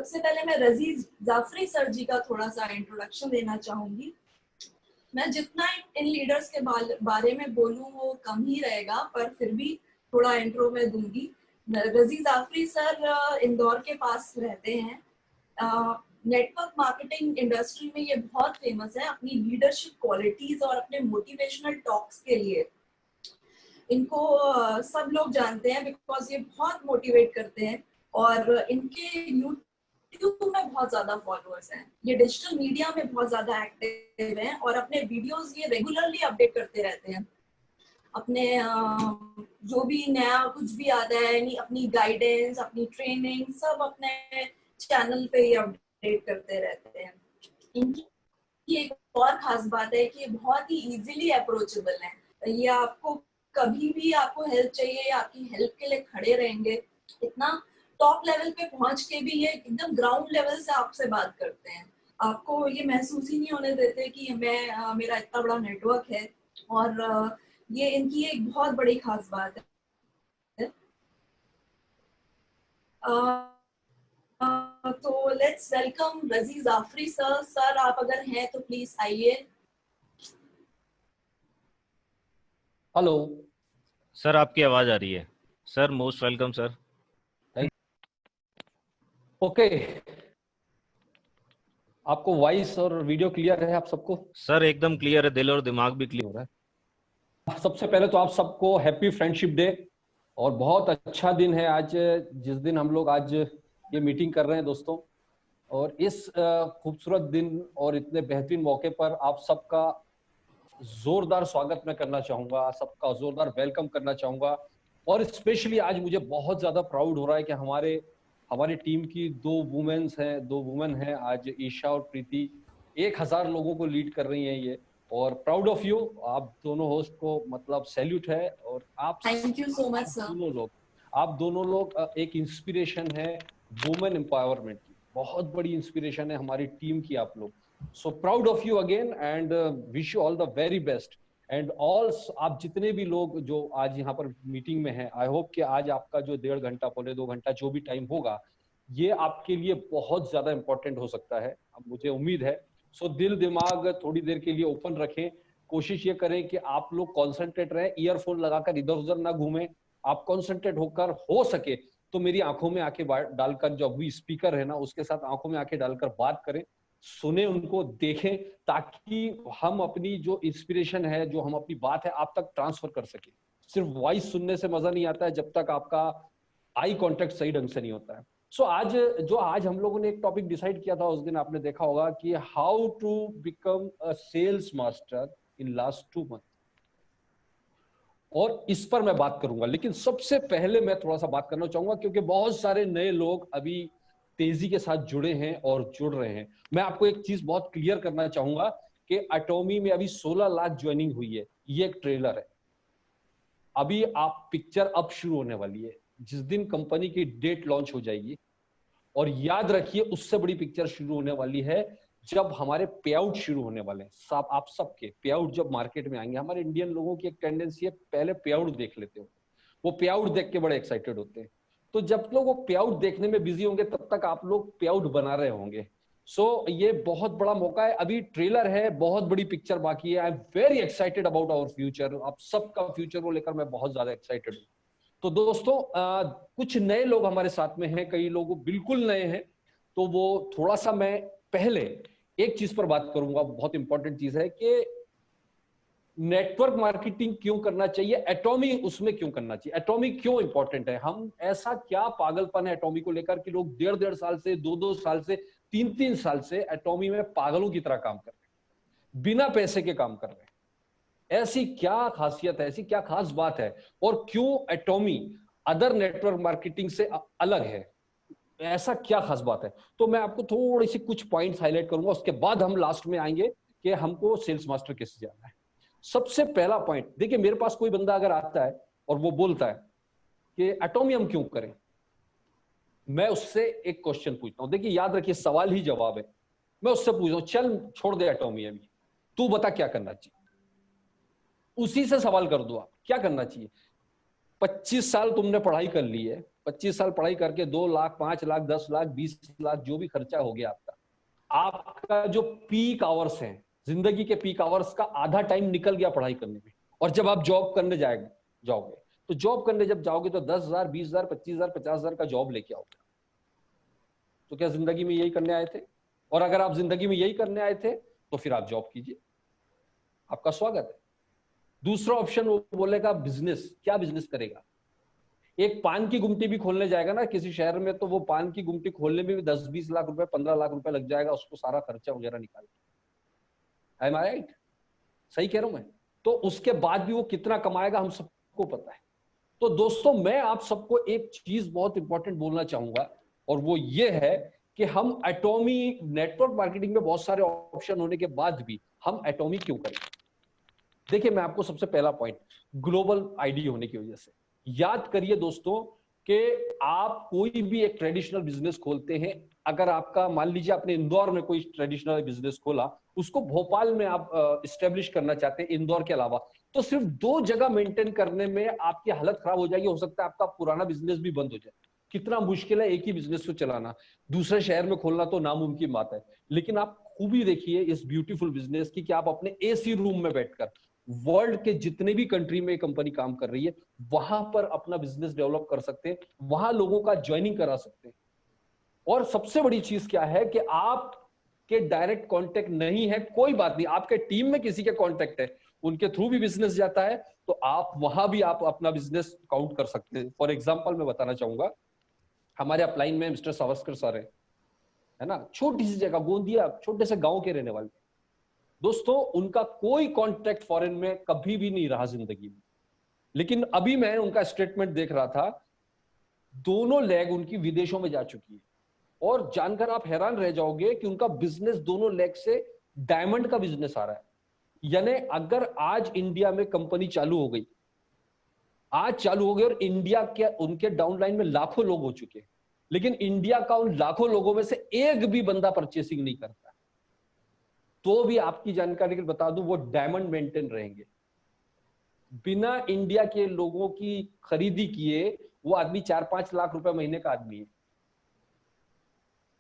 सबसे पहले मैं रजीज जाफरी सर जी का थोड़ा सा इंट्रोडक्शन देना चाहूंगी। मैं जितना इन लीडर्स के बारे में बोलूं वो कम ही रहेगा, पर फिर भी थोड़ा इंट्रो में दूंगी। रजीज जाफरी सर इंदौर के पास रहते हैं। नेटवर्क मार्केटिंग इंडस्ट्री में ये बहुत फेमस है अपनी लीडरशिप क्वालिटीज और अपने मोटिवेशनल टॉक्स के लिए। इनको सब लोग जानते हैं बिकॉज ये बहुत मोटिवेट करते हैं और इनके यूट्यूब में बहुत ज्यादा फॉलोअर्स हैं। ये डिजिटल मीडिया में बहुत ज्यादा एक्टिव हैं और अपने वीडियोस ये रेगुलरली अपडेट करते रहते हैं। अपने जो भी नया कुछ भी आता है, अपनी गाइडेंस, अपनी ट्रेनिंग सब अपने चैनल पे ये अपडेट करते रहते हैं। इनकी एक और खास बात है कि बहुत ही इजीली अप्रोचेबल है। ये आपको कभी भी आपको हेल्प चाहिए, आपकी हेल्प के लिए खड़े रहेंगे। इतना टॉप लेवल पे पहुंच के भी ये एकदम ग्राउंड लेवल से आपसे बात करते हैं। आपको ये महसूस ही नहीं होने देते कि मेरा इतना बड़ा नेटवर्क है। और ये इनकी एक बहुत बड़ी खास बात है। तो let's welcome Raziz Jafri sir. Sir आप अगर हैं तो प्लीज आइए। हेलो सर, आपकी आवाज आ रही है। Sir most welcome sir. Okay, आपको वॉइस और वीडियो क्लियर है आप सबको? सर एकदम क्लियर है, दिल और दिमाग भी क्लियर हो रहा है। सबसे पहले तो आप सबको हैप्पी फ्रेंडशिप डे। और बहुत अच्छा दिन है आज, जिस दिन हम लोग आज ये मीटिंग कर रहे हैं दोस्तों। और इस खूबसूरत दिन और इतने बेहतरीन मौके पर आप सबका जोरदार स्वागत मैं करना चाहूंगा, सबका जोरदार वेलकम करना चाहूंगा। और स्पेशली आज मुझे बहुत ज्यादा प्राउड हो रहा है कि हमारी टीम की दो वुमेन हैं आज, ईशा और प्रीति। 1000 लोगों को लीड कर रही हैं ये। और प्राउड ऑफ यू, आप दोनों होस्ट को मतलब सैल्यूट है। और आप thank you so much sir. आप दोनों लोग एक इंस्पिरेशन है वुमेन एम्पावरमेंट की, बहुत बड़ी इंस्पिरेशन है हमारी टीम की आप लोग। So proud of you again and wish you all the very best. And all आप जितने भी लोग जो आज यहाँ पर मीटिंग में हैं, आई होप कि आज आपका जो 1.5 घंटा पौने 2 घंटा जो भी टाइम होगा, ये आपके लिए बहुत ज्यादा इंपॉर्टेंट हो सकता है, अब मुझे उम्मीद है। सो दिल दिमाग थोड़ी देर के लिए ओपन रखें। कोशिश ये करें कि आप लोग कॉन्सेंट्रेट रहें, ईयरफोन लगाकर इधर उधर ना घूमें। आप कॉन्सेंट्रेट होकर हो सके तो मेरी आंखों में आंखें डालकर, जो अभी स्पीकर है ना उसके साथ आंखों में आंखें डालकर बात करें, सुने उनको, देखें, ताकि हम अपनी जो इंस्पिरेशन है, जो हम अपनी बात है आप तक ट्रांसफर कर सके। सिर्फ वॉइस सुनने से मजा नहीं आता है जब तक आपका आई कांटेक्ट सही ढंग से नहीं होता है। सो आज हम लोगों ने एक टॉपिक डिसाइड किया था, उस दिन आपने देखा होगा कि how to become a sales master in last 2 month, और इस पर मैं बात करूंगा। लेकिन सबसे पहले मैं थोड़ा सा बात करना चाहूंगा, क्योंकि बहुत सारे नए लोग अभी तेजी के साथ जुड़े हैं और जुड़ रहे हैं। मैं आपको एक चीज बहुत क्लियर करना चाहूंगा कि एटॉमी में अभी 16 लाख ज्वाइनिंग हुई है। ये एक ट्रेलर है, अभी आप पिक्चर अब शुरू होने वाली है, जिस दिन कंपनी की डेट लॉन्च हो जाएगी। और याद रखिए उससे बड़ी पिक्चर शुरू होने वाली है जब हमारे पे आउट शुरू होने वाले हैं। सब आप सबके पे आउट जब मार्केट में आएंगे, हमारे इंडियन लोगों की एक टेंडेंसी है पहले पे आउट देख लेते हो, वो पे आउट देख के बड़े एक्साइटेड होते हैं। तो जब लोग वो पे आउट देखने में बिजी होंगे तब तक आप लोग पे आउट बना रहे होंगे। सो ये बहुत बड़ा मौका है, अभी ट्रेलर है, बहुत बड़ी पिक्चर बाकी है। I am very excited about our future, आप सबका फ्यूचर को लेकर मैं बहुत ज्यादा एक्साइटेड हूँ। तो दोस्तों कुछ नए लोग हमारे साथ में हैं, कई लोग बिल्कुल नए हैं। तो वो थोड़ा सा मैं पहले एक चीज पर बात करूंगा, बहुत इंपॉर्टेंट चीज है कि नेटवर्क मार्केटिंग क्यों करना चाहिए, एटॉमी उसमें क्यों करना चाहिए, एटॉमी क्यों इंपॉर्टेंट है। हम ऐसा क्या पागलपन है एटॉमी को लेकर कि लोग 1.5 साल से 2 साल से 3 साल से एटॉमी में पागलों की तरह काम कर रहे हैं, बिना पैसे के काम कर रहे हैं। ऐसी क्या खासियत है, ऐसी क्या खास बात है, और क्यों एटॉमी अदर नेटवर्क मार्केटिंग से अलग है, ऐसा क्या खास बात है। तो मैं आपको थोड़ी सी कुछ पॉइंट्स हाईलाइट करूंगा, उसके बाद हम लास्ट में आएंगे कि हमको सेल्स मास्टर कैसे जाना है। सबसे पहला पॉइंट देखिए, मेरे पास कोई बंदा अगर आता है और वो बोलता है कि एटॉमी हम क्यों करें, मैं उससे एक क्वेश्चन पूछता हूं। देखिए याद रखिए, सवाल ही जवाब है। मैं उससे पूछता हूं, चल छोड़ दे एटॉमी अभी, तू बता क्या करना चाहिए। उसी से सवाल कर दो, आप क्या करना चाहिए। 25 साल तुमने पढ़ाई कर ली है, 25 साल पढ़ाई करके 2 लाख, 5 लाख, 10 लाख, 20 लाख जो भी खर्चा हो गया आपका जो पीक आवर्स हैं, जिंदगी के पीक आवर्स का आधा टाइम निकल गया पढ़ाई करने में। और जब आप जॉब करने जाओगे तो जॉब करने जब जाओगे तो 10,000, 20,000, 25,000, 50,000 का जॉब लेके आओगे। तो क्या जिंदगी में यही करने आए थे? और अगर आप जिंदगी में यही करने आए थे तो फिर आप जॉब कीजिए, आपका स्वागत है। दूसरा ऑप्शन वो बोलेगा बिजनेस। क्या बिजनेस करेगा? एक पान की गुमटी भी खोलने जाएगा ना किसी शहर में, तो वो पान की गुमटी खोलने में भी 10-20 लाख रुपए, 15 लाख रुपए लग जाएगा उसको, सारा खर्चा वगैरह निकाल के। एम आई राइट? सही कह रहा हूं मैं? तो उसके बाद भी वो कितना कमाएगा हम सबको पता है। तो दोस्तों मैं आप सबको एक चीज बहुत इंपॉर्टेंट बोलना चाहूंगा, और वो ये है कि हम एटॉमी, नेटवर्क मार्केटिंग में बहुत सारे ऑप्शन होने के बाद भी हम एटॉमी क्यों करें? देखिए मैं आपको सबसे पहला पॉइंट, ग्लोबल आईडी होने की वजह से। याद करिए दोस्तों कि आप कोई भी एक ट्रेडिशनल बिजनेस खोलते हैं, अगर आपका मान लीजिए आपने इंदौर में कोई ट्रेडिशनल बिजनेस खोला, उसको भोपाल में आप इस्टेब्लिश करना चाहते हैं इंदौर के अलावा, तो सिर्फ 2 जगह मेंटेन करने में आपकी हालत खराब हो जाएगी। हो सकता है आपका पुराना बिजनेस भी बंद हो जाए। कितना मुश्किल है एक ही बिजनेस को चलाना, दूसरे शहर में खोलना तो नामुमकिन बात है। लेकिन आप खूबी देखिए इस ब्यूटीफुल बिजनेस की कि आप अपने एसी रूम में बैठकर वर्ल्ड के जितने भी कंट्री में कंपनी काम कर रही है वहां पर अपना बिजनेस डेवलप कर सकते हैं, वहां लोगों का ज्वाइनिंग करा सकते हैं। और सबसे बड़ी चीज क्या है कि आपके डायरेक्ट कांटेक्ट नहीं है, कोई बात नहीं, आपके टीम में किसी के कांटेक्ट है, उनके थ्रू भी बिजनेस जाता है, तो आप वहां भी आप अपना बिजनेस काउंट कर सकते हैं। फॉर एग्जाम्पल मैं बताना चाहूंगा, हमारे अपलाइन में मिस्टर सावस्कर सर है ना, छोटी सी जगह गोंदिया, छोटे से गांव के रहने वाले दोस्तों, उनका कोई कॉन्ट्रैक्ट फॉरेन में कभी भी नहीं रहा जिंदगी में। लेकिन अभी मैं उनका स्टेटमेंट देख रहा था, दोनों लेग उनकी विदेशों में जा चुकी है, और जानकर आप हैरान रह जाओगे कि उनका बिजनेस दोनों लेग से डायमंड का बिजनेस आ रहा है। यानी अगर आज इंडिया में कंपनी चालू हो गई, आज चालू हो गई, और इंडिया के उनके डाउनलाइन में लाखों लोग हो चुके हैं, लेकिन इंडिया का उन लाखों लोगों में से एक भी बंदा परचेसिंग नहीं करता, तो भी आपकी जानकारी के लिए बता दूं वो डायमंड मेंटेन रहेंगे। बिना इंडिया के लोगों की खरीदी किए वो आदमी 4-5 लाख रुपए महीने का आदमी है।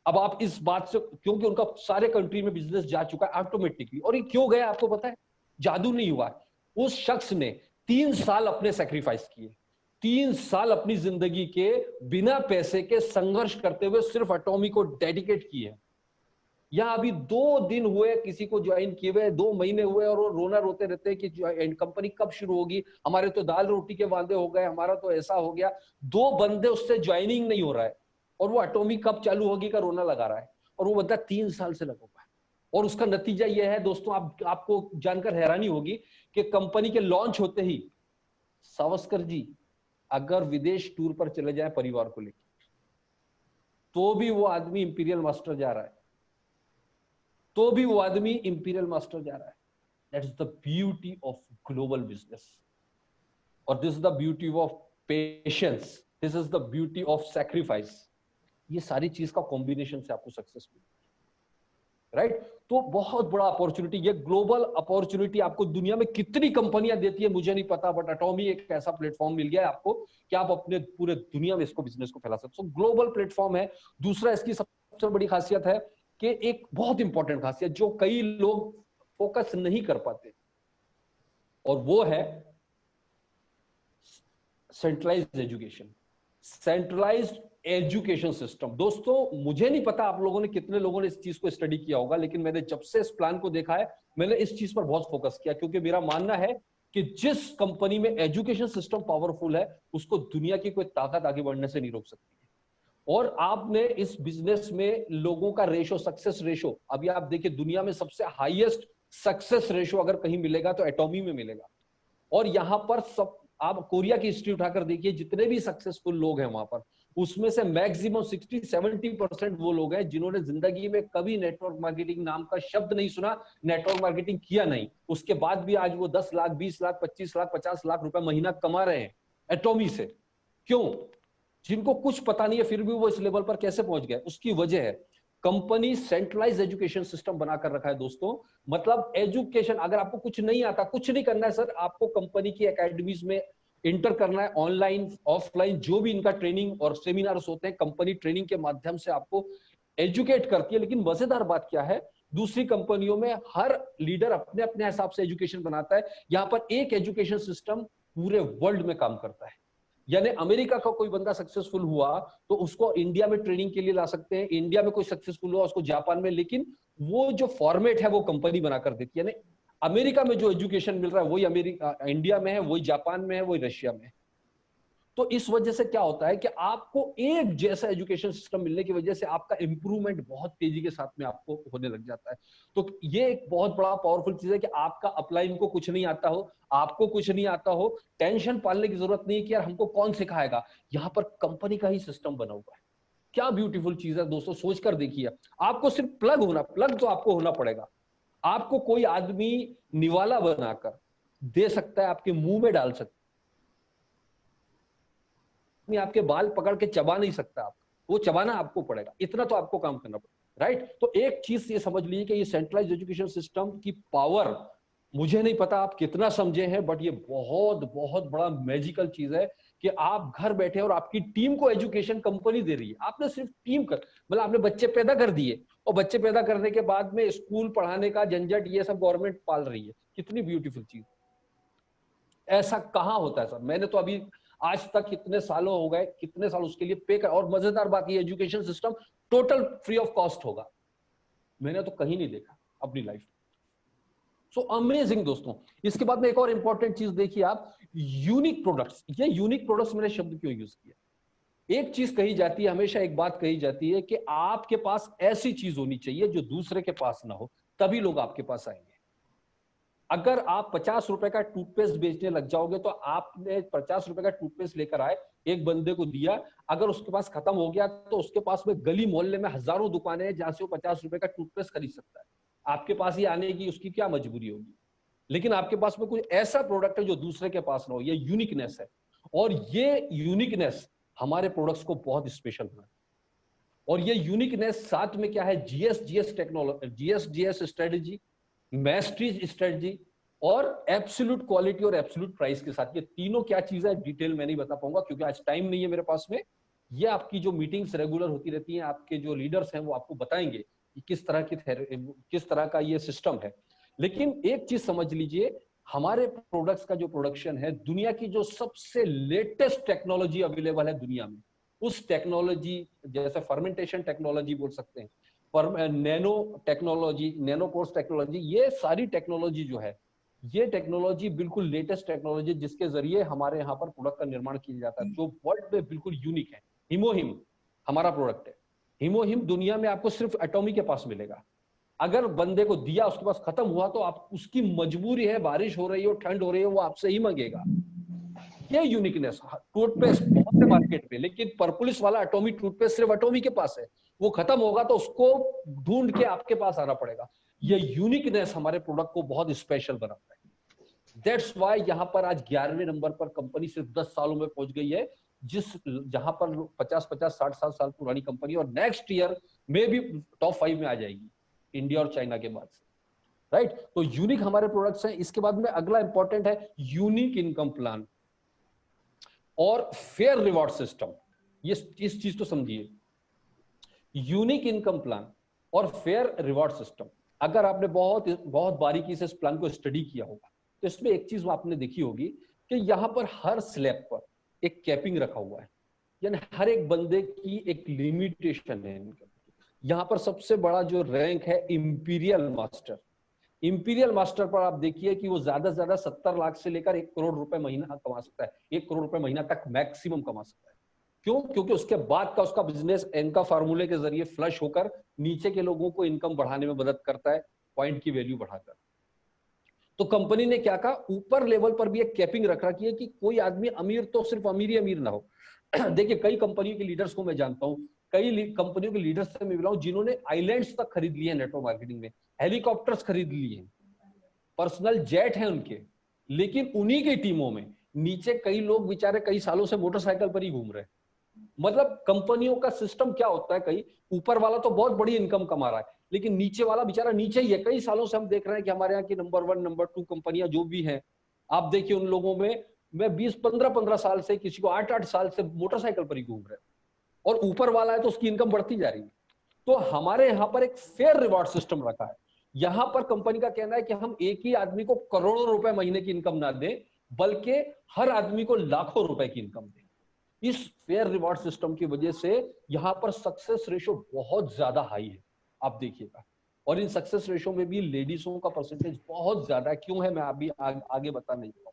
अब आप इस बात से, क्योंकि उनका सारे कंट्री में बिजनेस जा चुका है ऑटोमेटिकली, और ये क्यों गया आपको पता है? जादू नहीं हुआ, उस शख्स ने 3 साल अपने सेक्रीफाइस किए, 3 साल अपनी जिंदगी के बिना पैसे के संघर्ष करते हुए सिर्फ एटॉमी को डेडिकेट किए। यहाँ अभी 2 दिन हुए किसी को ज्वाइन किए हुए, 2 महीने हुए, और वो रोना रोते रहते हैं कि कंपनी कब शुरू होगी, हमारे तो दाल रोटी के वादे हो गए, हमारा तो ऐसा हो गया। 2 बंदे उससे ज्वाइनिंग नहीं हो रहा है, और वो एटॉमी कब चालू होगी का रोना लगा रहा है, और वो बंदा 3 साल से लगा हुआ है। और उसका नतीजा यह है दोस्तों, आपको जानकर हैरानी होगी कि कंपनी के लॉन्च होते ही सावस्कर जी अगर विदेश टूर पर चले जाए परिवार को लेकर, तो भी वो आदमी इंपीरियल मास्टर जा रहा है, तो भी वो आदमी इंपीरियल मास्टर जा रहा है। That is the beauty of global business, और this is the beauty of patience, this is the beauty of sacrifice. ये सारी चीज का कॉम्बिनेशन से आपको सक्सेस मिलेगी, राइट? तो बहुत बड़ा अपॉर्चुनिटी, ये ग्लोबल अपॉर्चुनिटी आपको दुनिया में कितनी कंपनियां देती है मुझे नहीं पता, बट एटॉमी एक ऐसा प्लेटफॉर्म मिल गया है आपको कि आप अपने पूरे दुनिया में इसको बिजनेस को फैला सकते हो। ग्लोबल प्लेटफॉर्म है। दूसरा इसकी सबसे बड़ी खासियत है कि एक बहुत इंपॉर्टेंट खासियत जो कई लोग फोकस नहीं कर पाते, और वो है centralised education, centralised education system. दोस्तों मुझे नहीं पता आप लोगों ने कितने लोगों ने इस चीज को स्टडी किया होगा, लेकिन मैंने जब से इस प्लान को देखा है मैंने इस चीज पर बहुत फोकस किया, क्योंकि मेरा मानना है कि जिस कंपनी में एजुकेशन सिस्टम पावरफुल है उसको दुनिया की कोई ताकत आगे बढ़ने से नहीं रोक सकती है। और आपने इस बिजनेस में लोगों का रेशो, सक्सेस रेशो, अभी आप देखिए दुनिया में सबसे हाईएस्ट सक्सेस रेशो अगर कहीं मिलेगा तो एटॉमी में मिलेगा। और यहां पर सब, आप कोरिया की हिस्ट्री उठाकर देखिए, जितने भी सक्सेसफुल लोग हैं वहां पर, उसमें से मैक्सिमम 60-70% वो लोग हैं जिन्होंने जिंदगी में कभी नेटवर्क मार्केटिंग नाम का शब्द नहीं सुना, नेटवर्क मार्केटिंग किया नहीं, उसके बाद भी आज वो 10 लाख, 20 लाख, 25 लाख, 50 लाख रुपए महीना कमा रहे हैं एटॉमी से। क्यों? जिनको कुछ पता नहीं है फिर भी वो इस लेवल पर कैसे पहुंच गए? उसकी वजह है कंपनी सेंट्रलाइज एजुकेशन सिस्टम बनाकर रखा है दोस्तों। मतलब एजुकेशन, अगर आपको कुछ नहीं आता, कुछ नहीं करना है सर, आपको कंपनी की एकेडमीज में इंटर करना है, ऑनलाइन ऑफलाइन जो भी इनका ट्रेनिंग और सेमिनार्स होते हैं, कंपनी ट्रेनिंग के माध्यम से आपको एजुकेट करती है। लेकिन मजेदार बात क्या है, दूसरी कंपनियों में हर लीडर अपने अपने हिसाब से एजुकेशन बनाता है, यहाँ पर एक एजुकेशन सिस्टम पूरे वर्ल्ड में काम करता है। यानी अमेरिका का कोई बंदा सक्सेसफुल हुआ तो उसको इंडिया में ट्रेनिंग के लिए ला सकते हैं, इंडिया में कोई सक्सेसफुल हुआ उसको जापान में, लेकिन वो जो फॉर्मेट है वो कंपनी बनाकर देती है। यानी अमेरिका में जो एजुकेशन मिल रहा है वही अमेरिका इंडिया में है, वही जापान में है, वही रशिया में है। तो इस वजह से क्या होता है कि आपको एक जैसा एजुकेशन सिस्टम मिलने की वजह से आपका इंप्रूवमेंट बहुत तेजी के साथ में आपको होने लग जाता है। तो ये एक बहुत बड़ा पावरफुल चीज है कि आपका अपलाइन को कुछ नहीं आता हो, आपको कुछ नहीं आता हो, टेंशन पालने की जरूरत नहीं है कि यार हमको कौन सिखाएगा, यहाँ पर कंपनी का ही सिस्टम बना हुआ है। क्या ब्यूटीफुल चीज है दोस्तों, सोचकर देखिए। आपको सिर्फ प्लग तो आपको होना पड़ेगा। आपको कोई आदमी निवाला बनाकर दे सकता है, आपके मुंह में डाल सकता है, आपके बाल पकड़ के चबा नहीं सकता, आप वो चबाना आपको पड़ेगा, इतना तो आपको काम करना पड़ेगा, राइट। तो एक चीज ये समझ लीजिए कि ये सेंट्रलाइज्ड एजुकेशन सिस्टम की पावर, मुझे नहीं पता आप कितना समझे हैं, बट ये बहुत बहुत बड़ा मैजिकल चीज है कि आप घर बैठे और आपकी टीम को एजुकेशन कंपनी दे रही है। आपने सिर्फ टीम कर, मतलब आपने बच्चे पैदा कर दिए और बच्चे पैदा करने के बाद में स्कूल पढ़ाने का झंझट ये सब गवर्नमेंट पाल रही है। कितनी ब्यूटीफुल चीज। ऐसा कहाँ होता है सर, मैंने तो अभी आज तक कितने सालों हो गए, कितने साल उसके लिए पे कर, और मजेदार बात ये education system total free of cost होगा, मैंने तो कहीं नहीं देखा अपनी लाइफ। सो अमेजिंग दोस्तों। इसके बाद में एक और इंपॉर्टेंट चीज देखिए आप, यूनिक प्रोडक्ट्स। ये यूनिक प्रोडक्ट्स मैंने शब्द क्यों यूज किया? एक चीज कही जाती है, हमेशा एक बात कही जाती है कि आपके पास ऐसी चीज होनी चाहिए जो दूसरे के पास ना हो, तभी लोग आपके पास आएंगे। अगर आप 50 रुपए का टूथपेस्ट बेचने लग जाओगे तो आपने 50 रुपए का टूथपेस्ट लेकर आए, एक बंदे को दिया, अगर उसके पास खत्म हो गया तो उसके पास में गली मोहल्ले में हजारों दुकानें हैं जहां से वो 50 रुपए का टूथपेस्ट खरीद सकता है। आपके पास ही आने की उसकी क्या मजबूरी होगी? लेकिन आपके पास में कोई ऐसा प्रोडक्ट है जो दूसरे के पास ना हो, ये यूनिकनेस है। और ये यूनिकनेस हमारे प्रोडक्ट्स को बहुत स्पेशल बनाता है। और ये यूनिकनेस साथ में क्या है, जीएस टेक्नोलॉजी, जीएस स्ट्रेटेजी, मैस्ट्रीज स्ट्रेटजी और एब्सोल्यूट क्वालिटी और एब्सोल्यूट प्राइस के साथ। ये तीनों क्या चीज है डिटेल में नहीं बता पाऊंगा क्योंकि आज टाइम नहीं है मेरे पास में। ये आपकी जो मीटिंग्स रेगुलर होती रहती हैं, आपके जो लीडर्स हैं वो आपको बताएंगे कि किस तरह का ये सिस्टम है। लेकिन एक चीज समझ लीजिए, हमारे प्रोडक्ट्स का जो प्रोडक्शन है, दुनिया की जो सबसे लेटेस्ट टेक्नोलॉजी अवेलेबल है दुनिया में, उस टेक्नोलॉजी, जैसे फर्मेंटेशन टेक्नोलॉजी बोल सकते हैं, nano technology, nano pores technology, ये सारी टेक्नोलॉजी जो है, ये टेक्नोलॉजी बिल्कुल लेटेस्ट टेक्नोलॉजी जिसके जरिए हमारे यहाँ पर प्रोडक्ट का निर्माण किया जाता है, जो वर्ल्ड में बिल्कुल यूनिक है। हिमोहिम हमारा प्रोडक्ट है। हिमोहिम दुनिया में आपको सिर्फ एटॉमी के पास मिलेगा। अगर बंदे को दिया, उसके पास खत्म हुआ तो आप, उसकी मजबूरी है, बारिश हो रही हो, ठंड हो रही है, वो आपसे ही मांगेगा। ये यूनिकनेस। टूथपेस्ट बहुत है मार्केट में, लेकिन पर्पुलिस वाला एटॉमिक टूथपेस्ट सिर्फ एटॉमी के पास है। वो खत्म होगा तो उसको ढूंढ के आपके पास आना पड़ेगा। ये यूनिकनेस हमारे प्रोडक्ट को बहुत स्पेशल बनाता है। दैट्स व्हाई यहाँ पर आज 11वें नंबर पर कंपनी सिर्फ 10 सालों में पहुंच गई है, जहां पर 50-50, 60-60 साल पुरानी कंपनी, और नेक्स्ट ईयर में भी टॉप 5 में आ जाएगी इंडिया और चाइना के बाद से, राइट। तो यूनिक हमारे प्रोडक्ट्स हैं। इसके बाद में अगला इंपॉर्टेंट है यूनिक इनकम प्लान और फेयर रिवॉर्ड सिस्टम। ये इस चीज को समझिए, यूनिक इनकम प्लान और फेयर रिवॉर्ड सिस्टम। अगर आपने बहुत बहुत बारीकी से इस प्लान को स्टडी किया होगा तो इसमें एक चीज आपने देखी होगी कि यहाँ पर हर स्लैब पर एक कैपिंग रखा हुआ है, यानी हर एक बंदे की एक लिमिटेशन है इनकम। यहाँ पर सबसे बड़ा जो रैंक है इंपीरियल मास्टर। इंपीरियल मास्टर पर आप देखिए कि वो ज्यादा से ज्यादा 70 लाख से लेकर 1 करोड़ रुपए महीना कमा सकता है, 1 करोड़ रुपए महीना तक मैक्सिमम कमा सकता है। क्यों? क्योंकि उसके बाद का उसका बिजनेस इनका फार्मूले के जरिए फ्लश होकर नीचे के लोगों को इनकम बढ़ाने में मदद करता है, पॉइंट की वैल्यू बढ़ाकर। तो कंपनी ने क्या कहा, ऊपर लेवल पर भी एक कैपिंग रख रखी है कि कोई आदमी अमीर तो सिर्फ अमीर ही अमीर ना हो। देखिए कई कंपनियों के लीडर्स को मैं जानता हूं, कई कंपनियों के लीडर्स से मैं मिला हूं जिन्होंने आइलैंड्स तक खरीद लिए हैं नेटवर्क मार्केटिंग में, हेलीकॉप्टर्स खरीद लिए हैं, पर्सनल जेट है उनके। लेकिन उन्हीं की टीमों में नीचे कई लोग बेचारे कई सालों से मोटरसाइकिल पर ही घूम रहे हैं। मतलब कंपनियों का सिस्टम क्या होता है, कई ऊपर वाला तो बहुत बड़ी इनकम कमा रहा है लेकिन नीचे वाला बेचारा नीचे ही है। कई सालों से हम देख रहे हैं कि हमारे यहाँ की नंबर 1 नंबर 2 कंपनियां जो भी हैं, आप देखिए उन लोगों में मैं 20-15 साल से, किसी को 8-8 साल से मोटरसाइकिल पर ही घूम रहे हैं, और ऊपर वाला है तो उसकी इनकम बढ़ती जा रही है। तो हमारे यहाँ पर एक फेयर रिवॉर्ड सिस्टम रखा है। यहाँ पर कंपनी का कहना है कि हम एक ही आदमी को करोड़ों रुपए महीने की इनकम ना दें, बल्कि हर आदमी को लाखों रुपए की इनकम दें। इस फेयर रिवॉर्ड सिस्टम की वजह से यहाँ पर सक्सेस रेशो बहुत ज्यादा हाई है, आप देखिएगा। और इन सक्सेस रेशो में भी लेडीजों का परसेंटेज बहुत ज्यादा है। क्यों है, मैं अभी आगे बता नहीं पाऊंगा।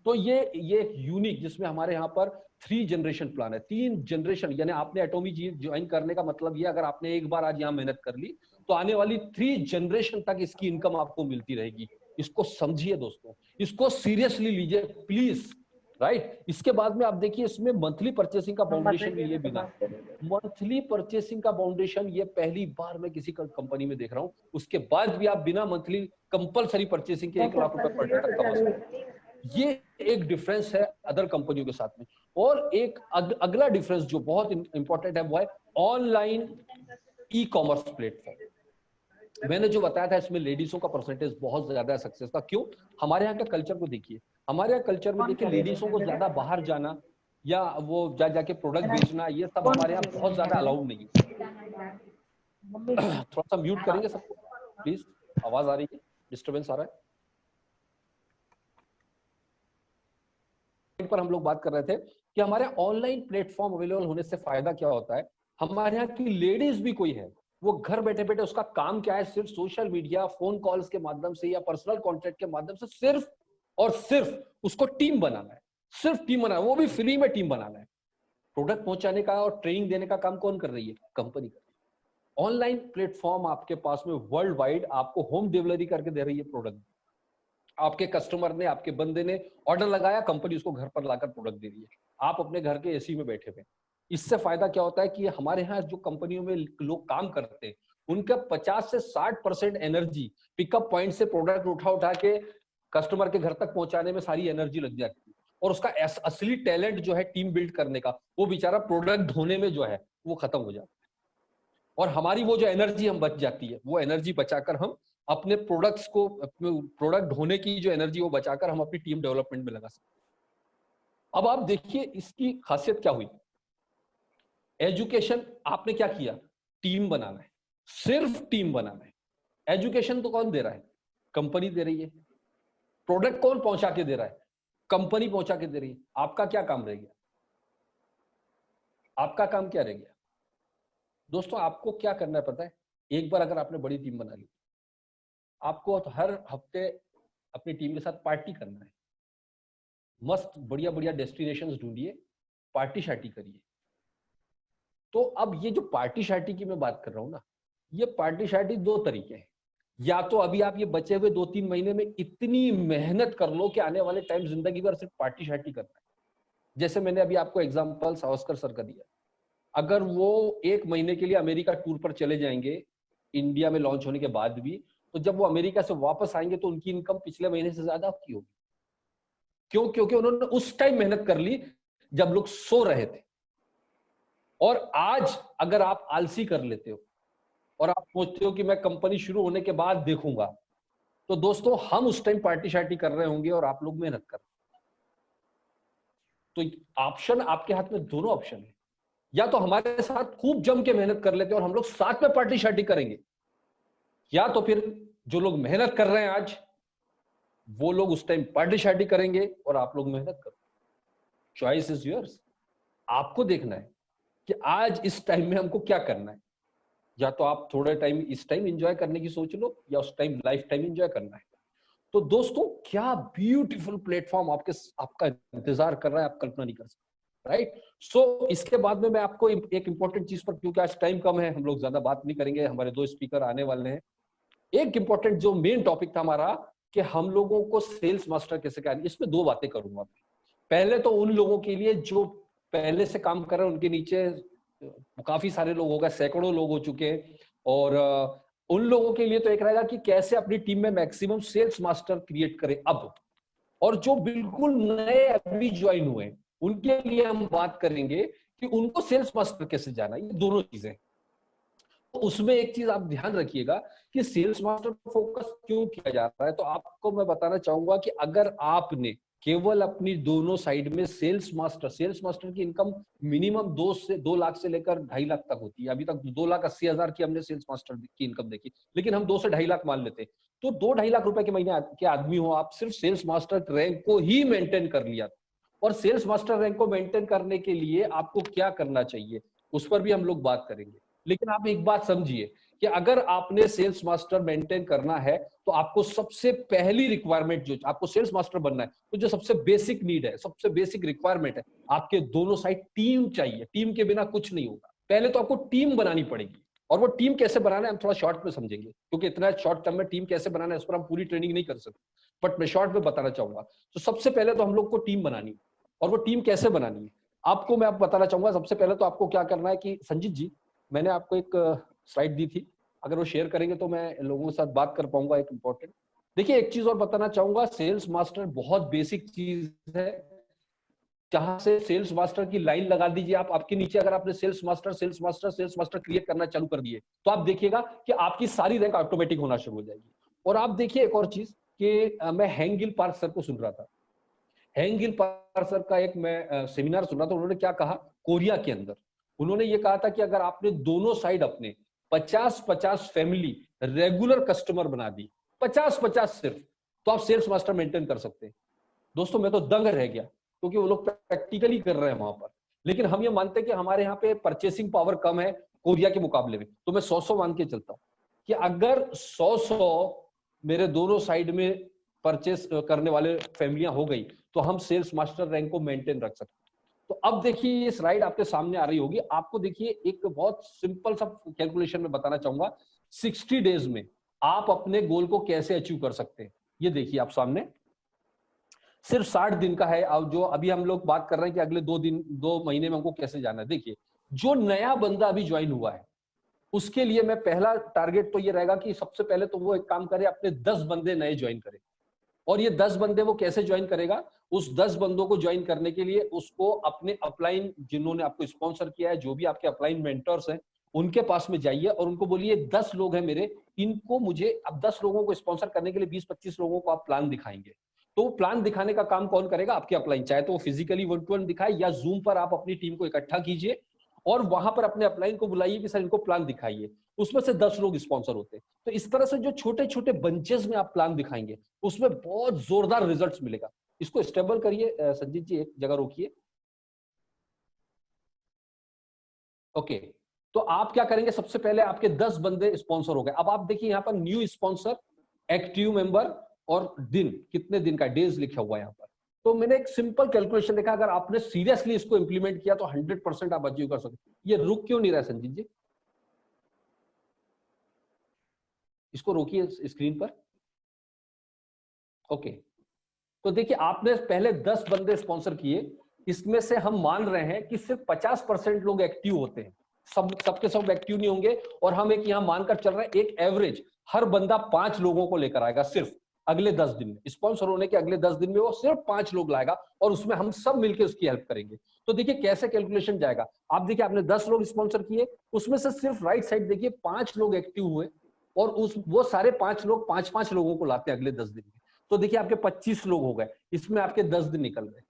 तो ये एक यूनिक, जिसमें हमारे यहाँ पर 3 जनरेशन प्लान है, 3 जनरेशन, यानी आपने एटॉमी ज्वाइन करने का मतलब ये, अगर आपने एक बार आज यहाँ मेहनत कर ली तो आने वाली 3 जनरेशन तक इसकी इनकम आपको मिलती रहेगी। इसको समझिए दोस्तों, इसको सीरियसली लीजिए प्लीज, राइट। इसके बाद में आप देखिए, इसमें मंथली परचेसिंग का फाउंडेशन भी ये बिना, मंथली परचेसिंग का फाउंडेशन ये पहली बार मैं किसी कंपनी में देख रहा हूँ। उसके बाद भी आप बिना मंथली कंपलसरी परचेसिंग के 1 लाख रुपए पर डे तक कमा सकते हैं। ये एक डिफरेंस है अदर कंपनियों के साथ में। और एक अगला डिफरेंस जो बहुत इंपॉर्टेंट है वो है ऑनलाइन ई कॉमर्स प्लेटफॉर्म। मैंने जो बताया था, इसमें लेडीजों का परसेंटेज बहुत ज्यादा है सक्सेस का। क्यों? हमारे यहाँ के कल्चर को देखिए, हमारे यहाँ कल्चर में देखिए, लेडीजों को ज्यादा बाहर जाना या वो जाके प्रोडक्ट बेचना, ये सब हमारे यहाँ बहुत ज्यादा अलाउड नहीं है। थोड़ा सा म्यूट करेंगे सबको प्लीज, आवाज आ रही है, डिस्टर्बेंस आ रहा है। पर हम लोग बात कर रहे थे कि हमारे ऑनलाइन प्लेटफॉर्म अवेलेबल होने से फायदा क्या होता है। हमारे यहाँ की लेडीज भी कोई है, वो घर बैठे बैठे, उसका काम क्या है, सिर्फ सोशल मीडिया, फोन कॉल्स के माध्यम से या पर्सनल कॉन्टेक्ट के माध्यम से सिर्फ और सिर्फ उसको टीम बनाना है, सिर्फ टीम बनाना, वो भी फ्री में टीम बनाना है। प्रोडक्ट पहुंचाने का और ट्रेनिंग देने का काम कौन कर रही है? कंपनी कर रही है। ऑनलाइन प्लेटफॉर्म आपके पास में वर्ल्ड वाइड आपको होम डिलीवरी करके दे रही है प्रोडक्ट। आपके कस्टमर ने, आपके बंदे ने ऑर्डर लगाया, कंपनी उसको घर पर लाकर प्रोडक्ट दे रही है, आप अपने घर के एसी में बैठे हुए। इससे फायदा क्या होता है कि हमारे यहाँ जो कंपनियों में लोग काम करते हैं, उनका 50 से 60% एनर्जी पिकअप पॉइंट से प्रोडक्ट उठा के कस्टमर के घर तक पहुंचाने में सारी एनर्जी लग जाती है। और उसका असली टैलेंट जो है टीम बिल्ड करने का, वो बेचारा प्रोडक्ट ढोने में जो है वो खत्म हो जाता है। और हमारी वो जो एनर्जी हम बच जाती है, वो एनर्जी बचाकर हम अपने प्रोडक्ट्स को, प्रोडक्ट ढोने की जो एनर्जी वो बचाकर हम अपनी टीम डेवलपमेंट में लगा सकते हैं। अब आप देखिए इसकी खासियत क्या हुई। एजुकेशन आपने क्या किया? टीम बनाना है, सिर्फ टीम बनाना है। एजुकेशन तो कौन दे रहा है? कंपनी दे रही है। प्रोडक्ट कौन पहुंचा के दे रहा है? कंपनी पहुंचा के दे रही है। आपका क्या काम रह गया? आपका काम क्या रह गया? दोस्तों आपको क्या करना है पता है? एक बार अगर आपने बड़ी टीम बना ली, आपको हर हफ्ते अपनी टीम के साथ पार्टी करना है। मस्त बढ़िया बढ़िया डेस्टिनेशंस ढूंढिए, पार्टी शार्टी करिए। तो अब ये जो पार्टी शार्टी की मैं बात कर रहा हूं ना, ये पार्टी शार्टी 2 तरीके हैं। या तो अभी आप ये बचे हुए 2-3 महीने में इतनी मेहनत कर लो कि आने वाले टाइम जिंदगी भर सिर्फ पार्टी शार्टी करना है। जैसे मैंने अभी आपको एग्जांपल सावस्कर सर का दिया। अगर वो 1 महीने के लिए अमेरिका टूर पर चले जाएंगे इंडिया में लॉन्च होने के बाद भी, तो जब वो अमेरिका से वापस आएंगे तो उनकी इनकम पिछले महीने से ज्यादा आपकी होगी। क्यों? क्योंकि उन्होंने उस टाइम मेहनत कर ली जब लोग सो रहे थे। और आज अगर आप आलसी कर लेते हो और आप सोचते हो कि मैं कंपनी शुरू होने के बाद देखूंगा, तो दोस्तों हम उस टाइम पार्टी शार्टी कर रहे होंगे और आप लोग मेहनत कर रहे हैं। तो ऑप्शन आपके हाथ में, दोनों ऑप्शन है। या तो हमारे साथ खूब जम के मेहनत कर लेते हैं और हम लोग साथ में पार्टी शार्टी करेंगे, या तो फिर जो लोग मेहनत कर रहे हैं आज, वो लोग उस टाइम पार्टी शार्टी करेंगे और आप लोग मेहनत करो। Choice is yours. आपको देखना है कि आज इस टाइम में हमको क्या करना है। या तो आप थोड़ा टाइम इस टाइम एंजॉय करने की सोच लो, या उस टाइम लाइफ टाइम एंजॉय करना है। तो दोस्तों क्या ब्यूटीफुल प्लेटफॉर्म आपका इंतजार कर रहा है, आप कल्पना नहीं कर सकते, राइट। सो इसके बाद में मैं आपको एक इंपॉर्टेंट चीज पर, क्योंकि आज टाइम कम है, हम लोग ज्यादा बात नहीं करेंगे, हमारे 2 स्पीकर आने वाले हैं। एक इंपॉर्टेंट जो मेन टॉपिक था हमारा कि हम लोगों को सेल्स मास्टर कैसे करना, इसमें 2 बातें करूंगा। पहले तो उन लोगों के लिए जो पहले से काम कर रहे हैं, उनके नीचे काफी सारे लोग हो गए, सैकड़ों लोग हो चुके हैं, और उन लोगों के लिए तो एक रहेगा कि कैसे अपनी टीम में मैक्सिमम सेल्स मास्टर क्रिएट करें अब। और जो बिल्कुल नए अभी ज्वाइन हुए हैं, उनके लिए हम बात करेंगे कि उनको सेल्स मास्टर कैसे जाना। ये दोनों चीजें। तो उसमें एक चीज आप ध्यान रखिएगा कि सेल्स मास्टर फोकस क्यों किया जा रहा है। तो आपको मैं बताना चाहूंगा कि अगर आपने केवल अपनी दोनों साइड में सेल्स मास्टर की इनकम मिनिमम 2 लाख से लेकर 2.5 लाख तक होती है। अभी तक 2,80,000 की हमने सेल्स मास्टर की इनकम देखी, लेकिन हम 2 से 2.5 लाख मान लेते। तो 2-2.5 लाख रुपए के महीने के आदमी हो आप, सिर्फ सेल्स मास्टर रैंक को ही मेंटेन कर लिया। और सेल्स मास्टर रैंक को मेंटेन करने के लिए आपको क्या करना चाहिए, उस पर भी हम लोग बात करेंगे। लेकिन आप एक बात समझिए कि अगर आपने सेल्स मास्टर मेंटेन करना है तो आपको सबसे पहली रिक्वायरमेंट, जो आपको सेल्स मास्टर बनना है तो जो सबसे बेसिक नीड है, सबसे बेसिक रिक्वायरमेंट है, आपके दोनों साइड टीम चाहिए। टीम के बिना कुछ नहीं होगा। पहले तो आपको टीम बनानी पड़ेगी, और वो टीम कैसे बनाना है हम थोड़ा शॉर्ट में समझेंगे, क्योंकि इतना शॉर्ट टर्म में टीम कैसे बनाना है उस पर हम पूरी ट्रेनिंग नहीं कर सकते, बट मैं शॉर्ट में बताना चाहूंगा। तो सबसे पहले तो हम लोग को टीम बनानी है, और वो टीम कैसे बनानी है आपको मैं बताना चाहूंगा। सबसे पहले तो आपको क्या करना है कि संजीत जी, मैंने आपको एक स्लाइड दी थी, अगर वो शेयर करेंगे तो मैं लोगों के साथ बात कर पाऊंगा। एक इंपॉर्टेंट देखिए, एक चीज और बताना चाहूंगा, सेल्स मास्टर बहुत बेसिक चीज है। जहां से सेल्स मास्टर की लाइन लगा दीजिए आप, आपके नीचे अगर आपने सेल्स मास्टर क्रिएट करना चालू कर दिए तो आप देखिएगा कि आपकी सारी रैंक ऑटोमेटिक होना शुरू हो जाएगी। और आप देखिए एक और चीज कि मैं हैंगिल पार्क सर को सुन रहा था। हैंगिल पार्क सर का एक मैं सेमिनार सुन रहा था। उन्होंने क्या कहा, कोरिया के अंदर उन्होंने ये कहा था कि अगर आपने दोनों साइड अपने 50-50 फैमिली रेगुलर कस्टमर बना दी, 50-50 सिर्फ, तो आप सेल्स मास्टर मेंटेन कर सकते हैं। दोस्तों मैं तो दंग रह गया, क्योंकि वो लोग प्रैक्टिकली कर रहे हैं वहां पर। लेकिन हम ये मानते हैं कि हमारे यहाँ पे परचेसिंग पावर कम है कोरिया के मुकाबले में, तो मैं 100 मान के चलता हूँ कि अगर 100 मेरे दोनों साइड में परचेस करने वाले फैमिलियां हो गई तो हम सेल्स मास्टर रैंक को मेंटेन रख सकते हैं। तो अब देखिए ये स्लाइड आपके सामने आ रही होगी, आपको देखिए एक बहुत सिंपल सा कैलकुलेशन में बताना चाहूंगा। 60 डेज में आप अपने गोल को कैसे अचीव कर सकते हैं, ये देखिए आप सामने। सिर्फ 60 दिन का है, और जो अभी हम लोग बात कर रहे हैं कि अगले 2 महीने में हमको कैसे जाना है। देखिए जो नया बंदा अभी ज्वाइन हुआ है उसके लिए मैं पहला टारगेट तो ये रहेगा कि सबसे पहले तो वो एक काम करे, अपने 10 बंदे नए ज्वाइन करे। और ये 10 बंदे वो कैसे ज्वाइन करेगा, उस 10 बंदों को ज्वाइन करने के लिए उसको अपने अपलाइन, जिन्होंने आपको स्पॉन्सर किया है, जो भी आपके अपलाइन मेंटर्स हैं, उनके पास में जाइए और उनको बोलिए 10 लोग हैं मेरे, इनको मुझे, अब 10 लोगों को स्पॉन्सर करने के लिए 20-25 लोगों को आप प्लान दिखाएंगे। तो वो प्लान दिखाने का काम कौन करेगा, आपके अपलाइन। चाहे तो वो फिजिकली 1-to-1 दिखाए या जूम पर आप अपनी टीम को इकट्ठा कीजिए और वहां पर अपने अपलाइन को बुलाइए कि सर इनको प्लान दिखाइए। उसमें से 10 लोग स्पॉन्सर होते हैं। तो इस तरह से जो छोटे छोटे बंचेस में आप प्लान दिखाएंगे उसमें बहुत जोरदार रिजल्ट्स मिलेगा। इसको स्टेबल करिए संजीत जी, एक जगह रोकिए। ओके, तो आप क्या करेंगे, सबसे पहले आपके 10 बंदे स्पॉन्सर हो गए। अब आप देखिए यहाँ पर न्यू स्पॉन्सर, एक्टिव मेंबर और दिन, कितने दिन का, डेज लिखा हुआ है यहाँ पर। तो मैंने एक सिंपल कैलकुलेशन देखा, अगर आपने सीरियसली इसको इंप्लीमेंट किया तो 100% आप अचीव कर सकते। ये रुक क्यों नहीं रहा संजीत जी, इसको रोकिए स्क्रीन पर। ओके, तो देखिए आपने पहले 10 बंदे स्पॉन्सर किए, इसमें से हम मान रहे हैं कि सिर्फ 50% लोग एक्टिव होते हैं। सबके सब एक्टिव नहीं होंगे, और हम एक यहां मानकर चल रहे हैं एक एवरेज हर बंदा 5 लोगों को लेकर आएगा सिर्फ अगले 10 दिन में। स्पॉन्सर होने के अगले 10 दिन में वो सिर्फ 5 लोग लाएगा, और उसमें हम सब मिलकर उसकी हेल्प करेंगे। तो देखिए कैसे कैलकुलेशन जाएगा। आप देखिए आपने 10 लोग स्पॉन्सर किए, उसमें से सिर्फ राइट साइड देखिए 5 लोग एक्टिव हुए, और वो सारे 5 लोग 5-5 लोगों को लाते हैं अगले 10 दिन में। तो देखिए आपके 25 लोग हो गए, इसमें आपके 10 दिन निकल गए।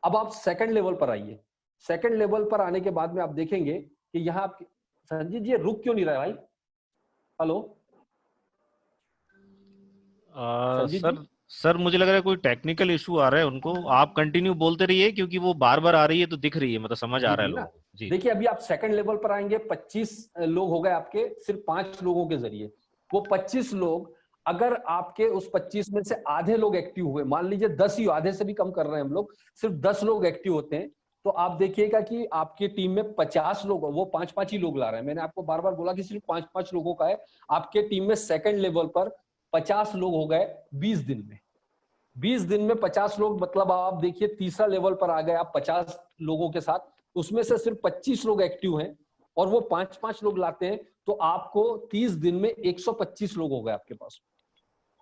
अब आप सेकंड लेवल पर आइए। सेकंड लेवल पर आने के बाद में आप देखेंगे कि यहाँ आप, संजीत जी रुक क्यों नहीं रहा भाई, हेलो सर मुझे लग रहा है कोई टेक्निकल इशू आ रहा है उनको। आप कंटिन्यू बोलते रहिए, क्योंकि वो बार बार आ रही है तो दिख रही है, मतलब समझ आ रहा है लोगों को। जी देखिए अभी आप सेकंड लेवल पर आएंगे, 25 लोग हो गए आपके सिर्फ 5 लोगों के जरिए। वो 25 लोग, अगर आपके उस 25 में से आधे लोग एक्टिव हुए, मान लीजिए 10 ही, आधे से भी कम कर रहे हैं हम लोग, सिर्फ 10 लोग एक्टिव होते हैं, तो आप देखिएगा कि आपकी टीम में 50 लोग, वो 5-5 ही लोग ला रहे हैं। मैंने आपको बार बार बोला कि सिर्फ 5-5 लोगों का है। आपके टीम में सेकंड लेवल पर 50 लोग हो गए 20 दिन में। 20 दिन में 50 लोग, मतलब आप देखिए तीसरा लेवल पर आ गए आप 50 लोगों के साथ, उसमें से सिर्फ 25 लोग एक्टिव हैं और वो 5-5 लोग लाते हैं, तो आपको 30 दिन में 125 लोग हो गए आपके पास।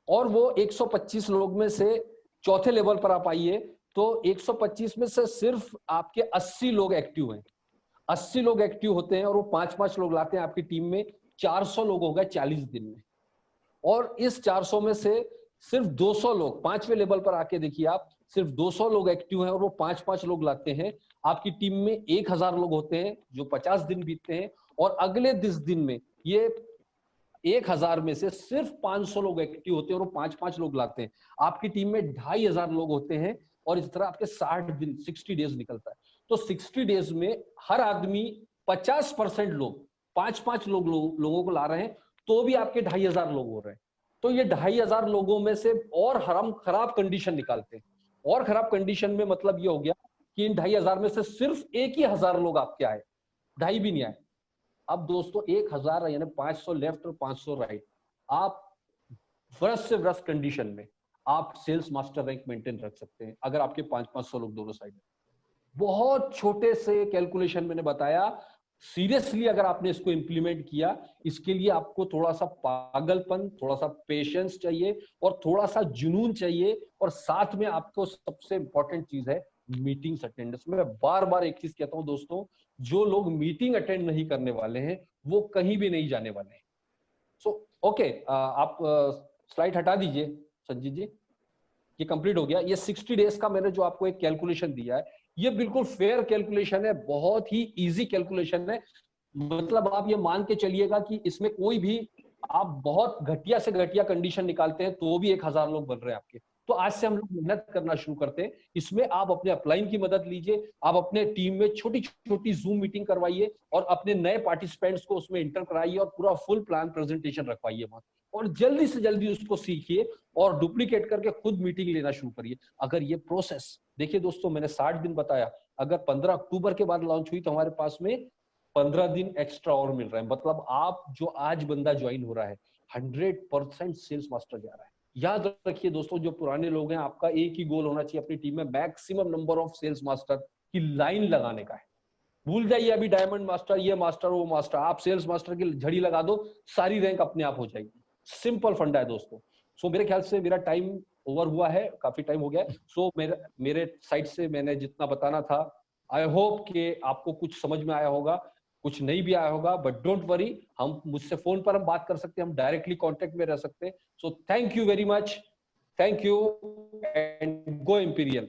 और वो 125 लोग में से चौथे लेवल पर आप आइए तो 125 में से सिर्फ आपके 80 लोग एक्टिव हैं। 80 लोग एक्टिव होते हैं और वो 5-5 लोग लाते हैं आपकी टीम में। 400 लोग हो गए 40 दिन में। और इस 400 में से सिर्फ 200 लोग, 5वें लेवल पर आके देखिए आप, सिर्फ 200 लोग एक्टिव हैं और वो 5-5 लोग लाते हैं, आपकी टीम में 1000 लोग होते हैं जो 50 दिन बीतते हैं, और अगले 10 दिन में ये 1000 में से सिर्फ 500 लोग एक्टिव होते हैं और वो 5-5 लोग लाते हैं। आपकी टीम में 2500 लोग होते हैं और इस तरह आपके 60 दिन 60 डेज निकलता है। तो 60 डेज में हर आदमी 50% लोग 5-5 लोगों को ला रहे हैं, तो भी आपके 2500 लोग हो रहे हैं। तो ये 2500 लोगों में से और हम खराब कंडीशन निकालते हैं, और खराब कंडीशन में मतलब ये हो गया कि इन 2500 में से सिर्फ 1000 लोग आपके आए, 2.5 भी नहीं आए। अब दोस्तों 1000 यानी 500 लेफ्ट और 500 राइट, आप वर्स्ट से वर्स्ट कंडीशन में आप सेल्स मास्टर रैंक मेंटेन रख सकते हैं अगर आपके 500 लोग दोनों साइड में। बहुत छोटे से कैलकुलेशन मैंने बताया, सीरियसली अगर आपने इसको इंप्लीमेंट किया, इसके लिए आपको थोड़ा सा पागलपन, थोड़ा सा पेशेंस चाहिए और थोड़ा सा जुनून चाहिए, और साथ में आपको सबसे इंपॉर्टेंट चीज है मीटिंग्स अटेंडेंस। मैं बार बार एक चीज कहता हूं दोस्तों, जो लोग मीटिंग अटेंड नहीं करने वाले हैं वो कहीं भी नहीं जाने वाले हैं। सो ओके, आप स्लाइड हटा दीजिए संजीत जी, ये कंप्लीट हो गया। ये 60 डेज का मैंने जो आपको एक कैलकुलेशन दिया है, ये बिल्कुल फेयर कैलकुलेशन है, बहुत ही इजी कैलकुलेशन है। मतलब आप ये मान के चलिएगा कि इसमें कोई भी आप बहुत घटिया से घटिया कंडीशन निकालते हैं तो भी 1000 लोग बन रहे हैं आपके। तो आज से हम लोग मेहनत करना शुरू करते हैं। इसमें आप अपने अपलाइन की मदद लीजिए, आप अपने टीम में छोटी छोटी जूम मीटिंग करवाइए और अपने नए पार्टिसिपेंट्स को उसमें इंटर कराइए और पूरा फुल प्लान प्रेजेंटेशन रखवाइए वहां, और जल्दी से जल्दी उसको सीखिए और डुप्लीकेट करके खुद मीटिंग लेना शुरू करिए। अगर ये प्रोसेस, देखिए दोस्तों मैंने 60 दिन बताया, अगर 15 अक्टूबर के बाद लॉन्च हुई तो हमारे पास में 15 दिन एक्स्ट्रा और मिल रहा है। मतलब आप जो आज बंदा ज्वाइन हो रहा है 100% सेल्स मास्टर जा रहा है। याद रखिए दोस्तों, जो पुराने लोग हैं, आपका एक ही गोल होना चाहिए अपनी टीम में, maximum number of sales master की लाइन लगाने का है। भूल जाइए अभी डायमंड मास्टर, ये मास्टर वो मास्टर, आप सेल्स मास्टर की झड़ी लगा दो, सारी रैंक अपने आप हो जाएगी। सिंपल फंडा है दोस्तों। सो मेरे ख्याल से मेरा टाइम ओवर हुआ है, काफी टाइम हो गया। सो मेरे साइड से मैंने जितना बताना था, आई होप कि आपको कुछ समझ में आया होगा, कुछ नहीं भी आया होगा, बट डोंट वरी, हम मुझसे फोन पर हम बात कर सकते हैं, हम डायरेक्टली कांटेक्ट में रह सकते हैं। So thank you very much, thank you and go imperial.